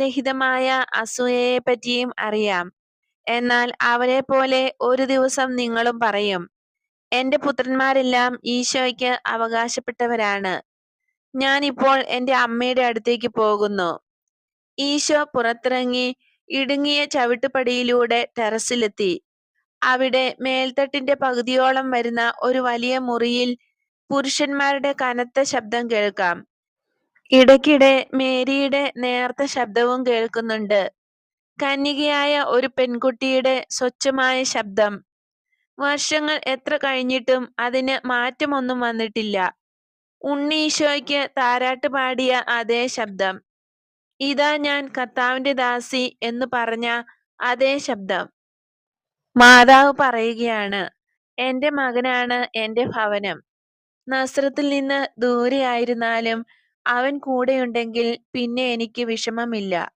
കാരണരഹിതമായ അസൂയയെപ്പറ്റിയും അറിയാം. എന്നാൽ അവരെപ്പോലെ ഒരു ദിവസം നിങ്ങളും പറയും, എന്റെ പുത്രന്മാരെല്ലാം ഈശോയ്ക്ക് അവകാശപ്പെട്ടവരാണ്. ഞാൻ ഇപ്പോൾ എന്റെ അമ്മയുടെ അടുത്തേക്ക് പോകുന്നു. ഈശോ പുറത്തിറങ്ങി ഇടുങ്ങിയ ചവിട്ടുപടിയിലൂടെ ടെറസിലെത്തി. അവിടെ മേൽത്തട്ടിന്റെ പകുതിയോളം വരുന്ന ഒരു വലിയ മുറിയിൽ പുരുഷന്മാരുടെ കനത്ത ശബ്ദം കേൾക്കാം. ഇടയ്ക്കിടെ മേരിയുടെ നേർത്ത ശബ്ദവും കേൾക്കുന്നുണ്ട്. കന്യകയായ ഒരു പെൺകുട്ടിയുടെ സ്വച്ഛമായ ശബ്ദം. വർഷങ്ങൾ എത്ര കഴിഞ്ഞിട്ടും അതിന് മാറ്റമൊന്നും വന്നിട്ടില്ല. ഉണ്ണീശോയ്ക്ക് താരാട്ട് പാടിയ അതേ ശബ്ദം. ഇതാ ഞാൻ കർത്താവിന്റെ ദാസി എന്ന് പറഞ്ഞ അതേ ശബ്ദം. മാതാവ് പറയുകയാണ്, എന്റെ മകനാണ് എന്റെ ഭവനം. നസ്രത്തിൽ നിന്ന് ദൂരെയായിരുന്നാലും അവൻ കൂടെയുണ്ടെങ്കിൽ പിന്നെ എനിക്ക് വിഷമമില്ല.